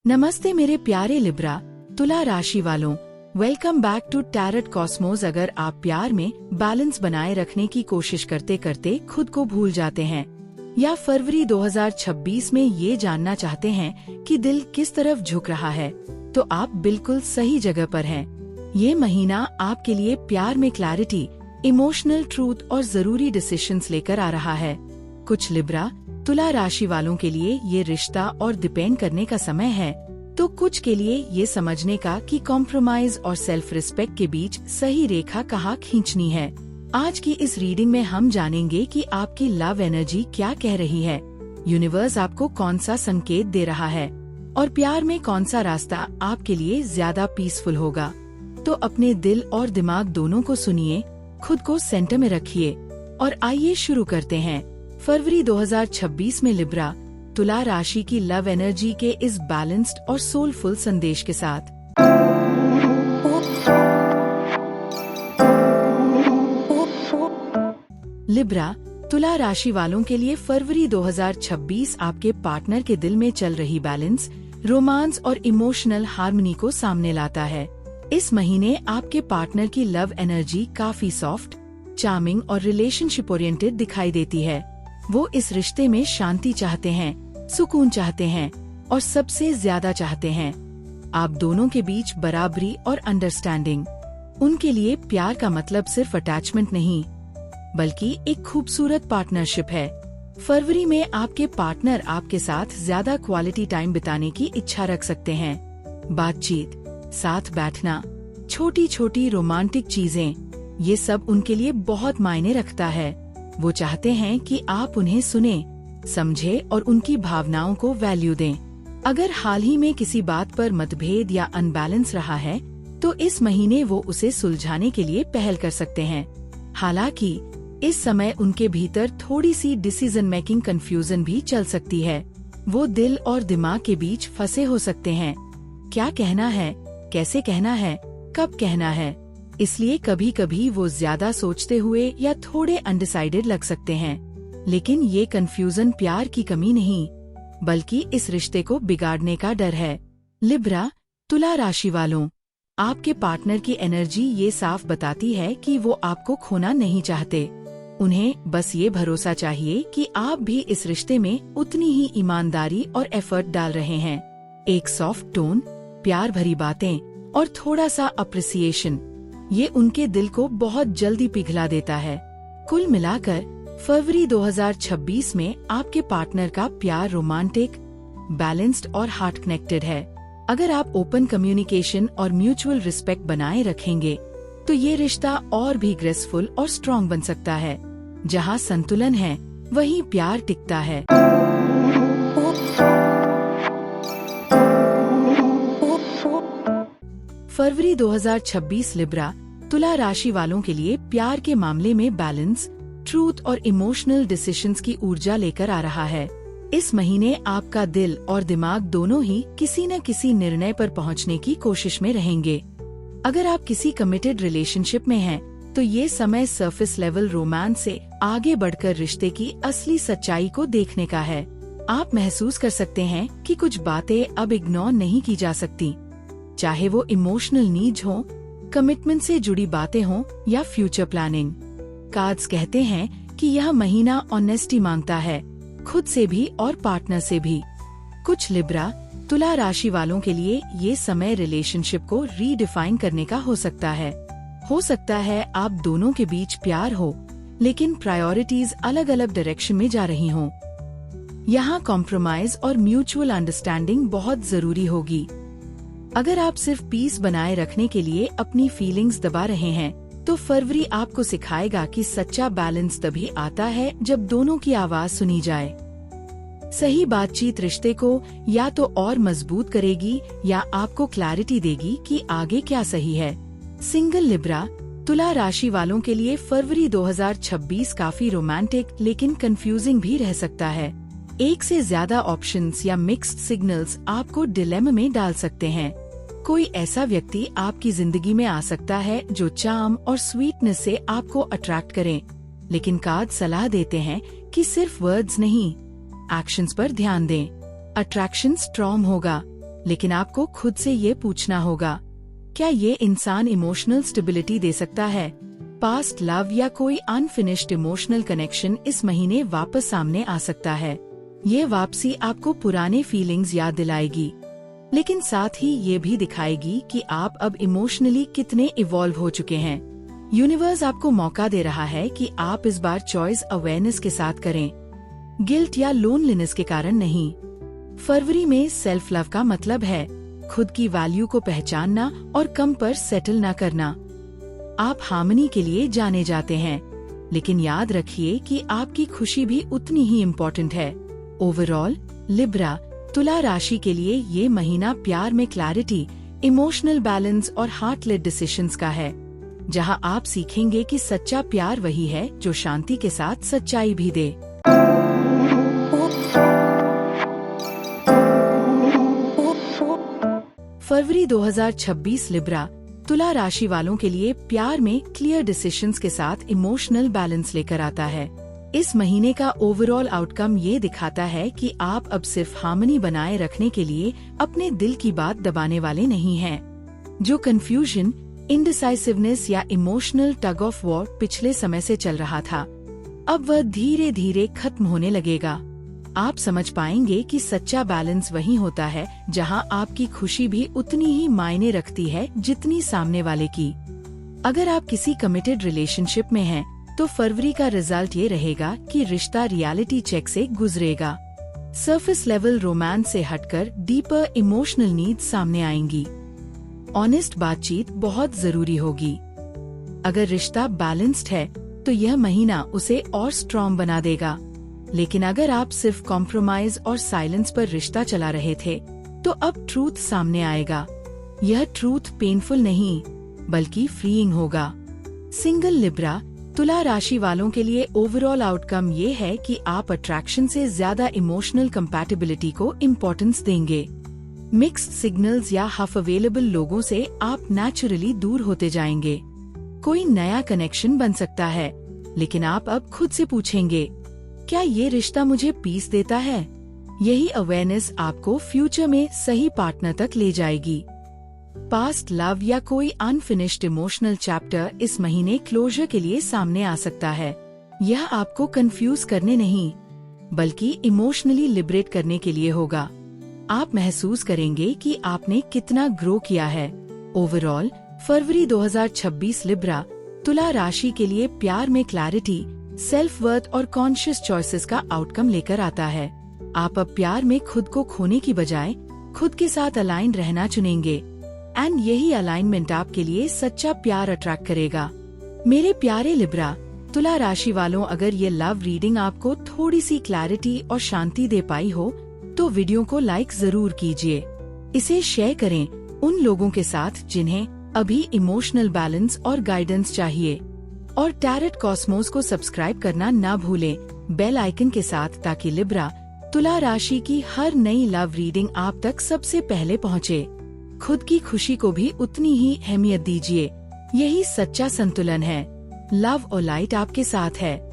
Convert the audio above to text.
नमस्ते मेरे प्यारे लिब्रा तुला राशि वालों, welcome back to tarot cosmos. अगर आप प्यार में बैलेंस बनाए रखने की कोशिश करते करते खुद को भूल जाते हैं या फरवरी 2026 में ये जानना चाहते हैं कि दिल किस तरफ झुक रहा है, तो आप बिल्कुल सही जगह पर हैं। ये महीना आपके लिए प्यार में क्लैरिटी, इमोशनल ट्रूथ और जरूरी डिसीजंस लेकर आ रहा है। कुछ लिब्रा तुला राशि वालों के लिए ये रिश्ता और डिपेंड करने का समय है, तो कुछ के लिए ये समझने का कि कॉम्प्रोमाइज और सेल्फ रिस्पेक्ट के बीच सही रेखा कहाँ खींचनी है। आज की इस रीडिंग में हम जानेंगे कि आपकी लव एनर्जी क्या कह रही है, यूनिवर्स आपको कौन सा संकेत दे रहा है और प्यार में कौन सा रास्ता आपके लिए ज्यादा पीसफुल होगा। तो अपने दिल और दिमाग दोनों को सुनिए, खुद को सेंटर में रखिए और आइए शुरू करते हैं। फरवरी 2026 में लिब्रा तुला राशि की लव एनर्जी के इस बैलेंस्ड और सोलफुल संदेश के साथ। लिब्रा तुला राशि वालों के लिए फरवरी 2026 आपके पार्टनर के दिल में चल रही बैलेंस, रोमांस और इमोशनल हार्मनी को सामने लाता है। इस महीने आपके पार्टनर की लव एनर्जी काफी सॉफ्ट, चार्मिंग और रिलेशनशिप ओरिएंटेड दिखाई देती है। वो इस रिश्ते में शांति चाहते हैं, सुकून चाहते हैं और सबसे ज्यादा चाहते हैं आप दोनों के बीच बराबरी और अंडरस्टैंडिंग। उनके लिए प्यार का मतलब सिर्फ अटैचमेंट नहीं, बल्कि एक खूबसूरत पार्टनरशिप है। फरवरी में आपके पार्टनर आपके साथ ज्यादा क्वालिटी टाइम बिताने की इच्छा रख सकते हैं। बातचीत, साथ बैठना, छोटी छोटी रोमांटिक चीजें, ये सब उनके लिए बहुत मायने रखता है। वो चाहते हैं कि आप उन्हें सुने, समझे और उनकी भावनाओं को वैल्यू दें। अगर हाल ही में किसी बात पर मतभेद या अनबैलेंस रहा है, तो इस महीने वो उसे सुलझाने के लिए पहल कर सकते हैं। हालांकि इस समय उनके भीतर थोड़ी सी डिसीजन मेकिंग कंफ्यूजन भी चल सकती है। वो दिल और दिमाग के बीच फंसे हो सकते हैं। क्या कहना है, कैसे कहना है, कब कहना है, इसलिए कभी कभी वो ज्यादा सोचते हुए या थोड़े अनडिसाइडेड लग सकते हैं। लेकिन ये कंफ्यूजन प्यार की कमी नहीं, बल्कि इस रिश्ते को बिगाड़ने का डर है। लिब्रा तुला राशि वालों, आपके पार्टनर की एनर्जी ये साफ बताती है कि वो आपको खोना नहीं चाहते। उन्हें बस ये भरोसा चाहिए कि आप भी इस रिश्ते में उतनी ही ईमानदारी और एफर्ट डाल रहे हैं। एक सॉफ्ट टोन, प्यार भरी बातें और थोड़ा सा अप्रिसिएशन, ये उनके दिल को बहुत जल्दी पिघला देता है। कुल मिलाकर फरवरी 2026 में आपके पार्टनर का प्यार रोमांटिक, बैलेंस्ड और हार्ट कनेक्टेड है। अगर आप ओपन कम्युनिकेशन और म्यूचुअल रिस्पेक्ट बनाए रखेंगे, तो ये रिश्ता और भी ग्रेसफुल और स्ट्रॉन्ग बन सकता है। जहाँ संतुलन है, वहीं प्यार टिकता है। फरवरी 2026 लिब्रा तुला राशि वालों के लिए प्यार के मामले में बैलेंस, ट्रूथ और इमोशनल डिसीजंस की ऊर्जा लेकर आ रहा है। इस महीने आपका दिल और दिमाग दोनों ही किसी न किसी निर्णय पर पहुंचने की कोशिश में रहेंगे। अगर आप किसी कमिटेड रिलेशनशिप में हैं, तो ये समय सरफेस लेवल रोमांस से आगे बढ़कर रिश्ते की असली सच्चाई को देखने का है। आप महसूस कर सकते हैं कि कुछ बातें अब इग्नोर नहीं की जा सकती, चाहे वो इमोशनल नीड्स हो, कमिटमेंट से जुड़ी बातें हों या फ्यूचर प्लानिंग। कार्ड्स कहते हैं कि यह महीना ऑनेस्टी मांगता है, खुद से भी और पार्टनर से भी। कुछ लिब्रा तुला राशि वालों के लिए ये समय रिलेशनशिप को रीडिफाइन करने का हो सकता है आप दोनों के बीच प्यार हो, लेकिन प्रायोरिटीज अलग अलग डायरेक्शन में जा रही हों। यहाँ कॉम्प्रोमाइज और म्यूचुअल अंडरस्टैंडिंग बहुत जरूरी होगी। अगर आप सिर्फ पीस बनाए रखने के लिए अपनी फीलिंग्स दबा रहे हैं, तो फरवरी आपको सिखाएगा कि सच्चा बैलेंस तभी आता है जब दोनों की आवाज सुनी जाए। सही बातचीत रिश्ते को या तो और मजबूत करेगी या आपको क्लैरिटी देगी कि आगे क्या सही है। सिंगल लिब्रा तुला राशि वालों के लिए फरवरी 2026 काफी रोमांटिक लेकिन कंफ्यूजिंग भी रह सकता है। एक से ज्यादा ऑप्शंस या मिक्स्ड सिग्नल्स आपको डिलेमा में डाल सकते हैं। कोई ऐसा व्यक्ति आपकी जिंदगी में आ सकता है जो चार्म और स्वीटनेस से आपको अट्रैक्ट करे, लेकिन कार्ड सलाह देते हैं कि सिर्फ वर्ड्स नहीं, एक्शंस पर ध्यान दें। अट्रैक्शन स्ट्रॉन्ग होगा, लेकिन आपको खुद से ये पूछना होगा, क्या ये इंसान इमोशनल स्टेबिलिटी दे सकता है? पास्ट लव या कोई अनफिनिश्ड इमोशनल कनेक्शन इस महीने वापस सामने आ सकता है। ये वापसी आपको पुराने फीलिंग्स याद दिलाएगी, लेकिन साथ ही ये भी दिखाएगी कि आप अब इमोशनली कितने इवॉल्व हो चुके हैं। यूनिवर्स आपको मौका दे रहा है कि आप इस बार चॉइस अवेयरनेस के साथ करें, गिल्ट या लोनलीनेस के कारण नहीं। फरवरी में सेल्फ लव का मतलब है खुद की वैल्यू को पहचानना और कम पर सेटल न करना। आप हार्मनी के लिए जाने जाते हैं, लेकिन याद रखिए कि आपकी खुशी भी उतनी ही इम्पोर्टेंट है। ओवरऑल लिब्रा, तुला राशि के लिए ये महीना प्यार में क्लैरिटी, इमोशनल बैलेंस और हार्ट लेड डिसीजंस का है, जहां आप सीखेंगे कि सच्चा प्यार वही है जो शांति के साथ सच्चाई भी दे। फरवरी 2026 लिब्रा, तुला राशि वालों के लिए प्यार में क्लियर डिसीजंस के साथ इमोशनल बैलेंस लेकर आता है। इस महीने का ओवरऑल आउटकम ये दिखाता है कि आप अब सिर्फ हार्मनी बनाए रखने के लिए अपने दिल की बात दबाने वाले नहीं हैं। जो कंफ्यूजन, इंडिसाइसिवनेस या इमोशनल टग ऑफ वॉर पिछले समय से चल रहा था, अब वह धीरे धीरे खत्म होने लगेगा। आप समझ पाएंगे कि सच्चा बैलेंस वही होता है जहां आपकी खुशी भी उतनी ही मायने रखती है जितनी सामने वाले की। अगर आप किसी कमिटेड रिलेशनशिप में हैं, तो फरवरी का रिजल्ट ये रहेगा कि रिश्ता रियलिटी चेक से गुजरेगा। सरफेस लेवल रोमांस से हटकर डीपर इमोशनल नीड्स सामने आएंगी। ऑनेस्ट बातचीत बहुत जरूरी होगी। अगर रिश्ता बैलेंस्ड है तो यह महीना उसे और स्ट्रॉन्ग बना देगा, लेकिन अगर आप सिर्फ कॉम्प्रोमाइज और साइलेंस पर रिश्ता चला रहे थे, तो अब ट्रूथ सामने आएगा। यह ट्रूथ पेनफुल नहीं बल्कि फ्रीइंग होगा। सिंगल लिब्रा, तुला राशि वालों के लिए ओवरऑल आउटकम ये है कि आप अट्रैक्शन से ज्यादा इमोशनल कंपैटिबिलिटी को इम्पोर्टेंस देंगे। मिक्स्ड सिग्नल्स या हाफ अवेलेबल लोगों से आप नेचुरली दूर होते जाएंगे। कोई नया कनेक्शन बन सकता है, लेकिन आप अब खुद से पूछेंगे, क्या ये रिश्ता मुझे पीस देता है? यही अवेयरनेस आपको फ्यूचर में सही पार्टनर तक ले जाएगी। पास्ट लव या कोई अनफिनिश्ड इमोशनल चैप्टर इस महीने क्लोजर के लिए सामने आ सकता है। यह आपको कंफ्यूज करने नहीं, बल्कि इमोशनली लिबरेट करने के लिए होगा। आप महसूस करेंगे कि आपने कितना ग्रो किया है। ओवरऑल फरवरी 2026 लिब्रा, तुला राशि के लिए प्यार में क्लैरिटी, सेल्फ वर्थ और कॉन्शियस चॉइसेस का आउटकम लेकर आता है। आप अब प्यार में खुद को खोने की बजाय खुद के साथ अलाइन रहना चुनेंगे, एंड यही अलाइनमेंट आपके लिए सच्चा प्यार अट्रैक्ट करेगा। मेरे प्यारे लिब्रा, तुला राशि वालों, अगर ये लव रीडिंग आपको थोड़ी सी क्लैरिटी और शांति दे पाई हो, तो वीडियो को लाइक जरूर कीजिए। इसे शेयर करें उन लोगों के साथ जिन्हें अभी इमोशनल बैलेंस और गाइडेंस चाहिए। और टैरेट कॉस्मोस को सब्सक्राइब करना ना भूलें बेल आइकन के साथ, ताकि लिब्रा, तुला राशि की हर नई लव रीडिंग आप तक सबसे पहले पहुंचे। खुद की खुशी को भी उतनी ही अहमियत दीजिए। यही सच्चा संतुलन है। लव और लाइट आपके साथ है।